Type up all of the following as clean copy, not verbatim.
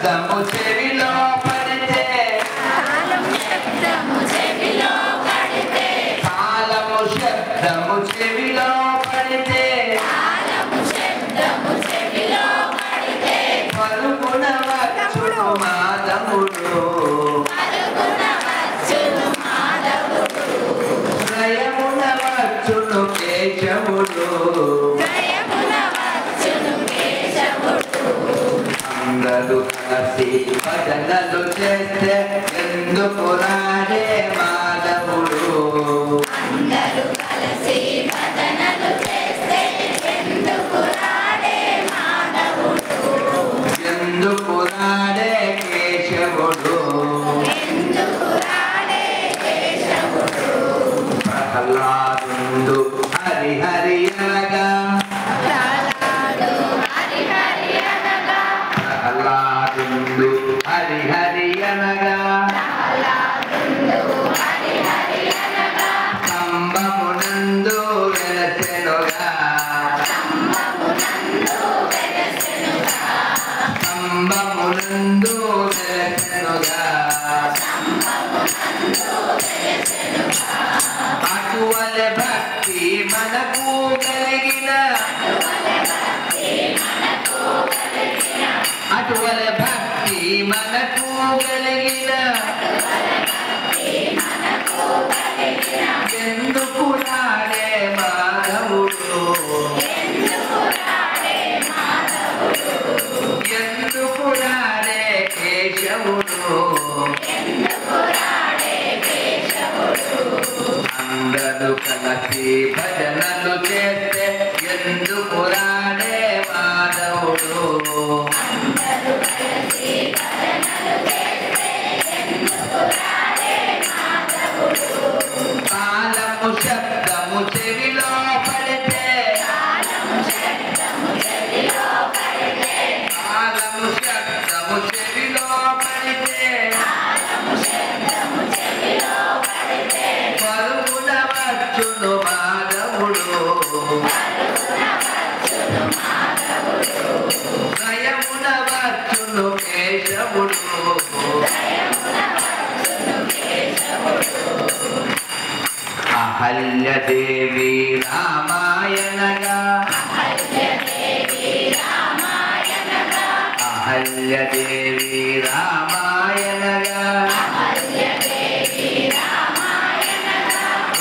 శబ్దము చెవిలో పడితే తాళము శబ్దము చెవిలో పడితే పలుకున వచ్చును మాధవుడు శ్రయమున వచ్చును కేశవుడు అందరూ కలిసి భజనలు చేస్తే ఎందుకు రాడే మాధవుడు ఎందుకు రాడే కేశవుడు ప్రహ్లాదుండు హరిహరి అనగా ప్రహ్లాదుండు హరిహరి అనగా స్తంభమునందు వెలసెనుగా స్తంభమునందు వెలసెనుగా అటువల భక్తి మనకు కలిగిన అటువల భక్తి మనకు కలిగిన ఎందుకు రాడే మాధవుడు ఎందుకు రాడే కేశవుడు అందరూ కలిసి భజనలు చేస్తే ఎందుకు రాడే మాధవుడు తాళము శబ్దము చెవిలో పడితే తాళము శబ్దము చెవిలో పడితే పలుకున వచ్చును మాధవుడు శ్రయమున వచ్చును కేశవుడు అహల్యదేవి రామాయణగా అహల్యదేవి రామాయణగా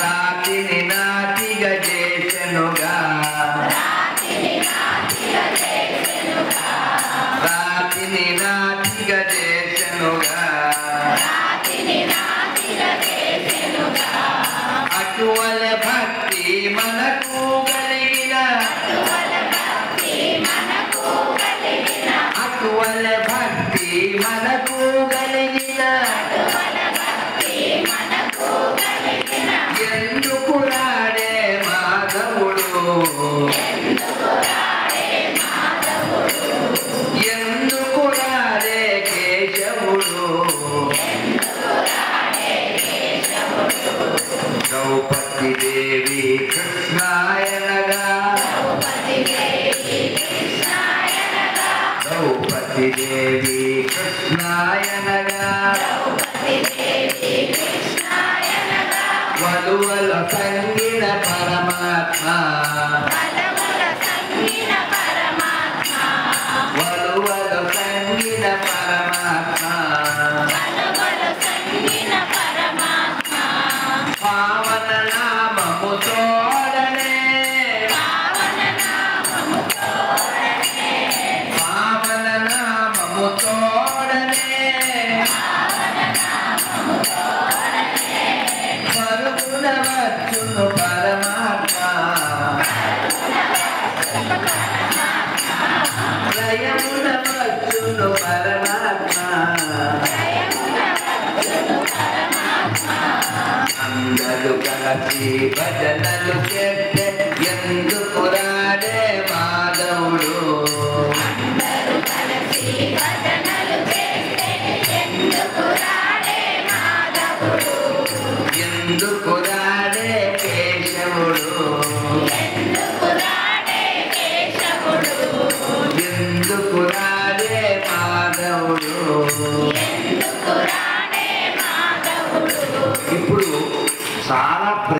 రాతిని నాటిగా చేసెనుగా రాతిని నాటిగా చేసెనుగా అటువల భక్తి మనకు కలిగిన అటువల భక్తి మనకు కలిగిన ఎందుకు రాడే మాధవుడు ఎందుకు రాడే కేశవుడు ద్రౌపది దేవి కృష్ణాయనగా ద్రౌపది దేవి కృష్ణాయనగా వలువల సంగిన పరమాత్మ వలువల సంగిన పరమాత్మ పావన నామము తోడనే పావన నామము తోడనే పరుగున వచ్చును పరమాత్మ లయమున వచ్చును పరమాత్మ అందరూ కలిసి భజనలు చేస్తే ఎందుకు రాడే మాధవుడు